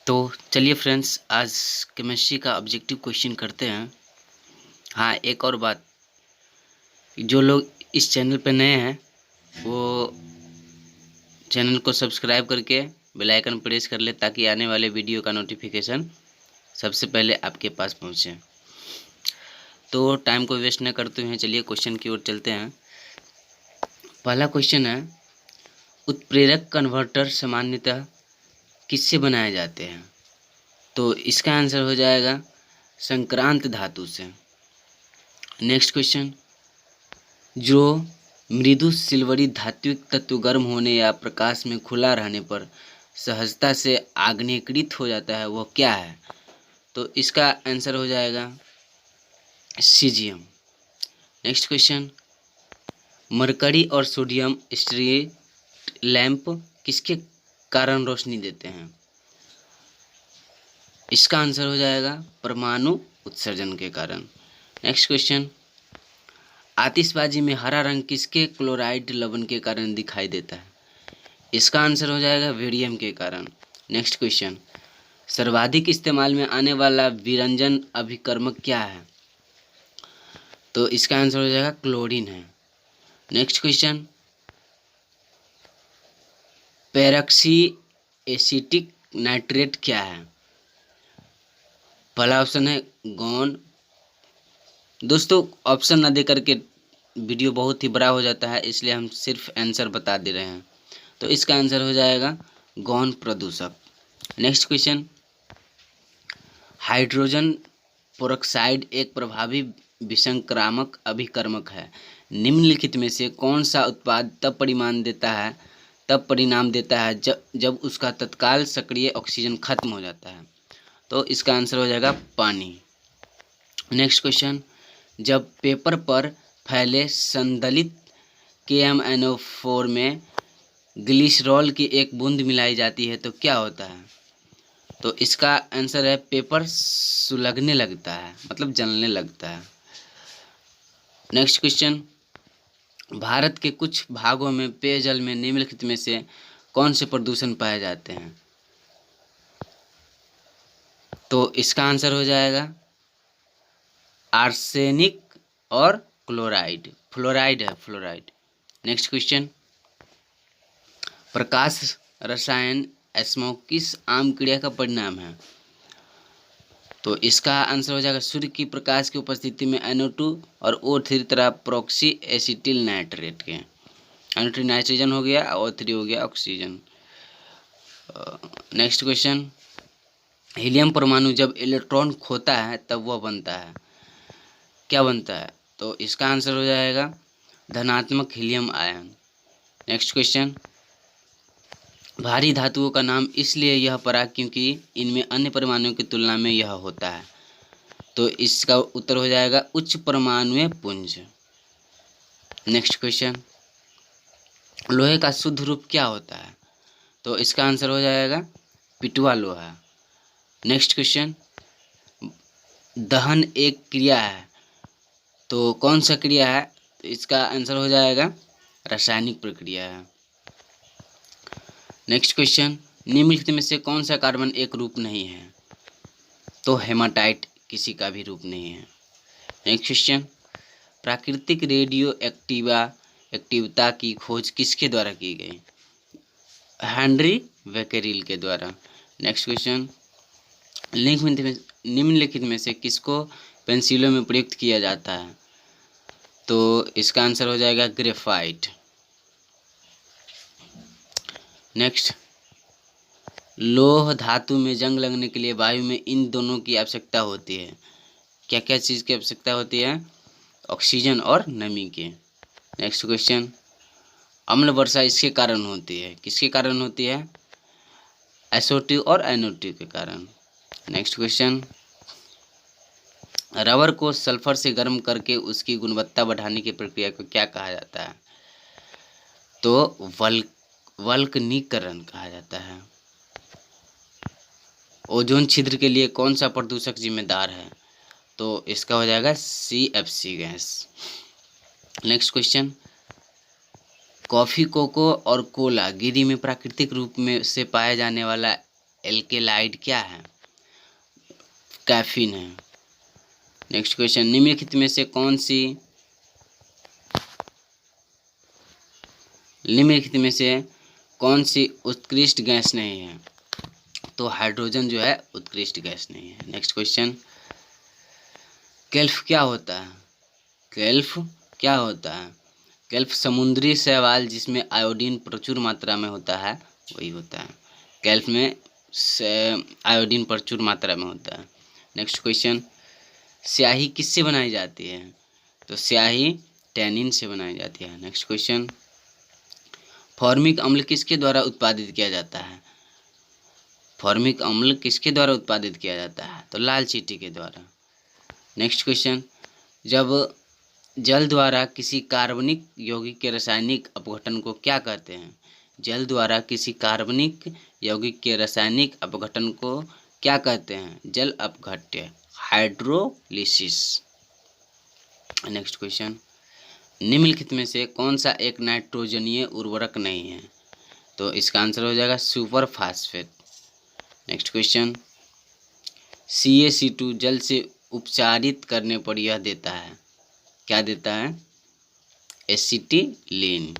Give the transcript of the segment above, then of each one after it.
तो चलिए फ्रेंड्स, आज केमिस्ट्री का ऑब्जेक्टिव क्वेश्चन करते हैं। हाँ, एक और बात, जो लोग इस चैनल पर नए हैं वो चैनल को सब्सक्राइब करके बेल आइकन प्रेस कर ले, ताकि आने वाले वीडियो का नोटिफिकेशन सबसे पहले आपके पास पहुँचे। तो टाइम को वेस्ट न करते हुए चलिए क्वेश्चन की ओर चलते हैं। पहला क्वेश्चन है, उत्प्रेरक कन्वर्टर सामान्यतः किससे बनाए जाते हैं? तो इसका आंसर हो जाएगा संक्रांत धातु से। नेक्स्ट क्वेश्चन, जो मृदु सिल्वरी धात्विक तत्व गर्म होने या प्रकाश में खुला रहने पर सहजता से आग्नेयकृत हो जाता है, वह क्या है? तो इसका आंसर हो जाएगा सीजियम। नेक्स्ट क्वेश्चन, मरकरी और सोडियम स्ट्रीट लैंप किसके कारण रोशनी देते हैं? इसका आंसर हो जाएगा परमाणु उत्सर्जन के कारण। नेक्स्ट क्वेश्चन, आतिशबाजी में हरा रंग किसके क्लोराइड लवण के कारण दिखाई देता है? इसका आंसर हो जाएगा वेरियम के कारण। नेक्स्ट क्वेश्चन, सर्वाधिक इस्तेमाल में आने वाला विरंजन अभिकर्मक क्या है? तो इसका आंसर हो जाएगा क्लोरीन है। नेक्स्ट क्वेश्चन, पेरॉक्सी एसिटिक नाइट्रेट क्या है? पहला ऑप्शन है गौन। दोस्तों, ऑप्शन ना दे करके वीडियो बहुत ही बड़ा हो जाता है, इसलिए हम सिर्फ आंसर बता दे रहे हैं। तो इसका आंसर हो जाएगा गौन प्रदूषक। नेक्स्ट क्वेश्चन, हाइड्रोजन पेरोक्साइड एक प्रभावी विसंक्रामक अभिकर्मक है। निम्नलिखित में से कौन सा उत्पाद तब परिणाम देता है जब उसका तत्काल सक्रिय ऑक्सीजन खत्म हो जाता है? तो इसका आंसर हो जाएगा पानी। नेक्स्ट क्वेश्चन, जब पेपर पर फैले संदलित KMnO4 में ग्लिसरॉल की एक बूंद मिलाई जाती है तो क्या होता है? तो इसका आंसर है पेपर सुलगने लगता है, मतलब जलने लगता है। नेक्स्ट क्वेश्चन, भारत के कुछ भागों में पेयजल में निम्नलिखित में से कौन से प्रदूषण पाए जाते हैं? तो इसका आंसर हो जाएगा आर्सेनिक और क्लोराइड, फ्लोराइड है, फ्लोराइड। नेक्स्ट क्वेश्चन, प्रकाश रसायन स्मोक किस आम क्रिया का परिणाम है? तो इसका आंसर हो जाएगा सूर्य की प्रकाश की उपस्थिति में NO2 और O3 तरह प्रॉक्सी एसिटिल नाइट्रेट के। NO3 नाइट्रोजन हो गया, O3 हो गया ऑक्सीजन। नेक्स्ट क्वेश्चन, हीलियम परमाणु जब इलेक्ट्रॉन खोता है तब वह बनता है, क्या बनता है? तो इसका आंसर हो जाएगा धनात्मक हीलियम आयन। नेक्स्ट क्वेश्चन, भारी धातुओं का नाम इसलिए यह पड़ा क्योंकि इनमें अन्य परमाणुओं की तुलना में यह होता है। तो इसका उत्तर हो जाएगा उच्च परमाणुईय पुंज। नेक्स्ट क्वेश्चन, लोहे का शुद्ध रूप क्या होता है? तो इसका आंसर हो जाएगा पिटवा लोहा। नेक्स्ट क्वेश्चन, दहन एक क्रिया है, तो कौन सा क्रिया है? तो इसका आंसर हो जाएगा रासायनिक प्रक्रिया है। नेक्स्ट क्वेश्चन, निम्नलिखित में से कौन सा कार्बन एक रूप नहीं है? तो हेमाटाइट किसी का भी रूप नहीं है। नेक्स्ट क्वेश्चन, प्राकृतिक रेडियो एक्टिविता की खोज किसके द्वारा की गई? हेनरी बेकेरेल के द्वारा। नेक्स्ट क्वेश्चन, निम्नलिखित में से किसको पेंसिलों में प्रयुक्त किया जाता है? तो इसका आंसर हो जाएगा ग्रेफाइट। नेक्स्ट, लौह धातु में जंग लगने के लिए वायु में इन दोनों की आवश्यकता होती है। क्या क्या चीज़ की आवश्यकता होती है? ऑक्सीजन और नमी के। नेक्स्ट क्वेश्चन, अम्ल वर्षा इसके कारण होती है, किसके कारण होती है? SO2 और NO2 के कारण। नेक्स्ट क्वेश्चन, रबर को सल्फर से गर्म करके उसकी गुणवत्ता बढ़ाने की प्रक्रिया को क्या कहा जाता है? तो वल्कनीकरण कहा जाता है। ओजोन छिद्र के लिए कौन सा प्रदूषक जिम्मेदार है? तो इसका हो जाएगा CFC gas. Next question, coffee, cocoa और कोला गिरी में प्राकृतिक रूप में से पाया जाने वाला एल्केलाइड क्या है? कैफीन है। नेक्स्ट क्वेश्चन, निम्नलिखित में से कौन सी उत्कृष्ट गैस नहीं है? तो हाइड्रोजन जो है उत्कृष्ट गैस नहीं है। नेक्स्ट क्वेश्चन, केल्फ क्या होता है? केल्फ समुद्री शैवाल जिसमें आयोडीन प्रचुर मात्रा में होता है, वही होता है। केल्फ में आयोडीन प्रचुर मात्रा में होता है। नेक्स्ट क्वेश्चन, स्याही किससे बनाई जाती है? तो स्याही टैनिन से बनाई जाती है। नेक्स्ट क्वेश्चन, फॉर्मिक अम्ल किसके द्वारा उत्पादित किया जाता है? तो लाल चींटी के द्वारा। नेक्स्ट क्वेश्चन, जब जल द्वारा किसी कार्बनिक यौगिक के रासायनिक अपघटन को क्या कहते हैं? जल द्वारा किसी कार्बनिक यौगिक के रासायनिक अपघटन को क्या कहते हैं? जल अपघट्य, हाइड्रोलिसिस। नेक्स्ट क्वेश्चन, निम्नलिखित में से कौन सा एक नाइट्रोजनीय उर्वरक नहीं है? तो इसका आंसर हो जाएगा super phosphate. Next question, CaC2 जल से उपचारित करने पर यह देता है, क्या देता है? Acetylene.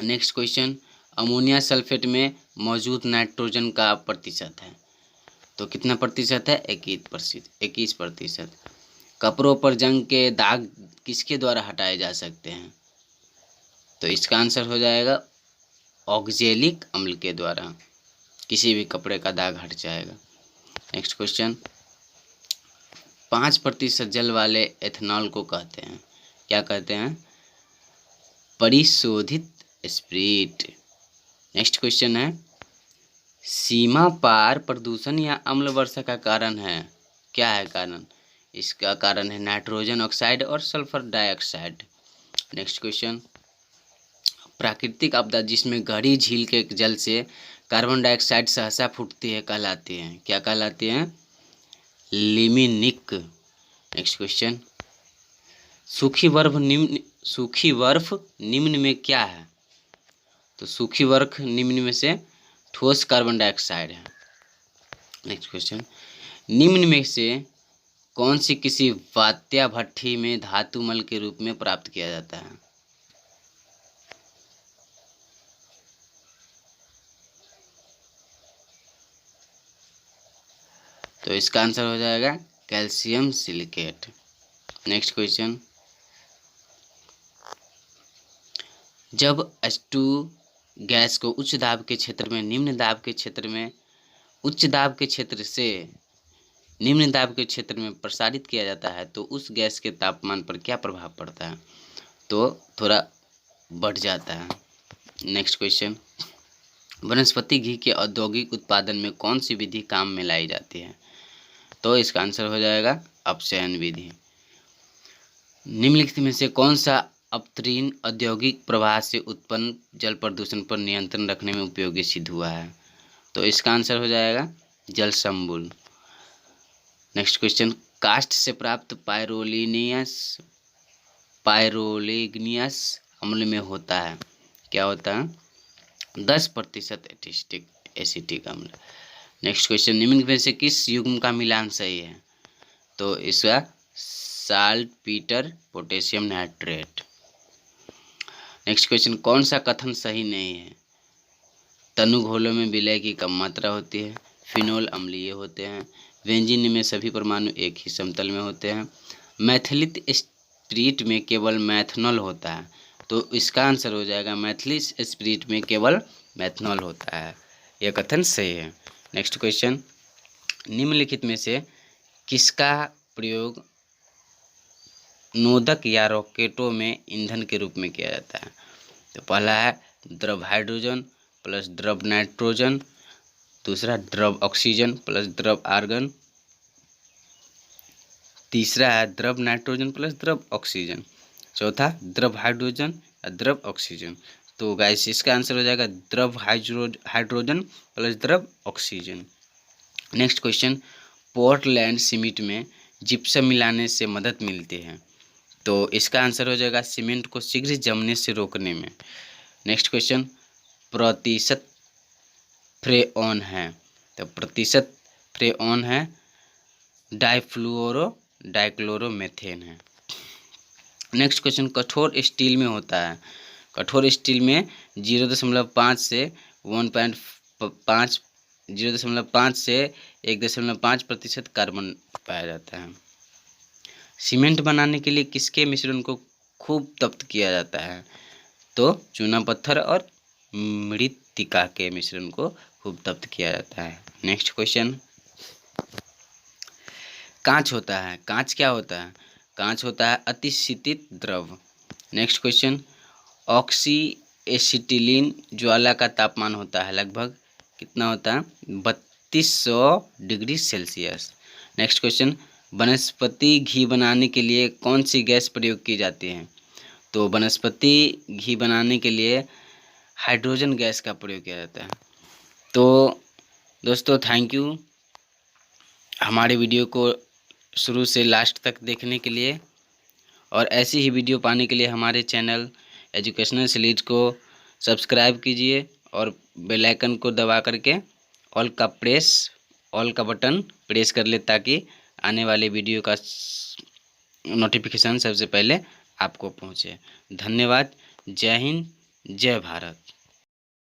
Next question, ammonia sulphate में मौजूद नाइट्रोजन का प्रतिशत है, तो कितना प्रतिशत है? 21%। कपड़ों पर जंग के दाग किसके द्वारा हटाए जा सकते हैं? तो इसका आंसर हो जाएगा ऑक्जेलिक अम्ल के द्वारा, किसी भी कपड़े का दाग हट जाएगा। नेक्स्ट क्वेश्चन, 5% जल वाले एथेनॉल को कहते हैं, क्या कहते हैं? परिशोधित स्प्रिट। नेक्स्ट क्वेश्चन है, सीमा पार प्रदूषण या अम्ल वर्षा का कारण है, क्या है कारण? इसका कारण है नाइट्रोजन ऑक्साइड और सल्फर डाइऑक्साइड। नेक्स्ट क्वेश्चन, प्राकृतिक आपदा जिसमें गढ़ी झील के जल से कार्बन डाइऑक्साइड सहसा फूटती है कहलाती है, क्या कहलाती है? लिमिनिक। नेक्स्ट क्वेश्चन, सूखी बर्फ निम्न में क्या है? तो सूखी बर्फ निम्न में से ठोस कार्बन डाइऑक्साइड है। नेक्स्ट क्वेश्चन, निम्न में से कौन सी किसी वात्या भट्ठी में धातु मल के रूप में प्राप्त किया जाता है? तो इसका आंसर हो जाएगा कैल्शियम सिलिकेट। नेक्स्ट क्वेश्चन, जब H2 गैस को उच्च दाब के क्षेत्र से निम्न दाब के क्षेत्र में प्रसारित किया जाता है तो उस गैस के तापमान पर क्या प्रभाव पड़ता है? तो थोड़ा बढ़ जाता है। नेक्स्ट क्वेश्चन, वनस्पति घी के औद्योगिक उत्पादन में कौन सी विधि काम में लाई जाती है? तो इसका आंसर हो जाएगा अपचयन विधि। निम्नलिखित में से कौन सा अपतरीन औद्योगिक प्रवाह से उत्पन्न जल प्रदूषण पर नियंत्रण रखने में उपयोगी सिद्ध हुआ है? तो इसका आंसर हो जाएगा जल संबुल। नेक्स्ट क्वेश्चन, कास्ट से प्राप्त पायरोलिग्नियस अम्ल में होता है, क्या होता है? 10% एसिटिक अम्ल। नेक्स्ट क्वेश्चन, निम्न में से किस युग्म का मिलान सही है? तो इसका saltpetre potassium nitrate. Next question, कौन सा कथन सही नहीं है? तनु घोलों में विलय की कम मात्रा होती है, फिनोल अम्लीय होते हैं, बेंजीन में सभी परमाणु एक ही समतल में होते हैं, मैथिलित स्पिरिट में केवल मैथनॉल होता है। तो इसका आंसर हो जाएगा मैथिलित स्पिरिट में केवल मैथनॉल होता है, यह कथन सही है। नेक्स्ट क्वेश्चन, निम्नलिखित में से किसका प्रयोग नोदक या रॉकेटों में ईंधन के रूप में किया जाता है? तो पहला है द्रव हाइड्रोजन प्लस द्रव नाइट्रोजन, दूसरा द्रव ऑक्सीजन प्लस द्रव आर्गन, तीसरा है द्रव नाइट्रोजन प्लस द्रव ऑक्सीजन, चौथा द्रव हाइड्रोजन या द्रव ऑक्सीजन। तो गाइस इसका आंसर हो जाएगा द्रव हाइड्रोजन प्लस द्रव oxygen. Next question, Portland cement में जिप्सम मिलाने से मदद मिलती है, तो इसका आंसर हो जाएगा सीमेंट को शीघ्र जमने से रोकने में। नेक्स्ट क्वेश्चन, प्रतिशत फ्रेऑन है, तो प्रतिशत फ्रेऑन है, डाइक्लोरोमेथेन है। नेक्स्ट क्वेश्चन, कठोर स्टील में होता है। कठोर स्टील में 0.5 से 1.5 0.5 से 1.5% कार्बन पाया जाता है। सीमेंट बनाने के लिए किसके मिश्रण को खूब तप्त किया जाता है? तो चूना पत्थर और मृत्तिका के मिश्रण को खूब तप्त किया जाता है। नेक्स्ट क्वेश्चन, कांच होता है। कांच क्या होता है? कांच होता है अतिशीतित द्रव। नेक्स्ट क्वेश्चन, ऑक्सी एसिटिलीन ज्वाला का तापमान होता है लगभग कितना होता है? 3200 डिग्री सेल्सियस। नेक्स्ट क्वेश्चन, वनस्पति घी बनाने के लिए कौन सी गैस प्रयोग की जाती है? तो वनस्पति घी बनाने के लिए हाइड्रोजन गैस का प्रयोग किया जाता है। तो दोस्तों थैंक यू हमारे वीडियो को शुरू से लास्ट तक देखने के लिए, और ऐसी ही वीडियो पाने के लिए हमारे चैनल एजुकेशनल सीरीज को सब्सक्राइब कीजिए और बेल आइकन को दबा करके ऑल का बटन प्रेस कर ले, ताकि आने वाले वीडियो का नोटिफिकेशन सबसे पहले आपको पहुंचे। धन्यवाद। जय हिंद, जय भारत।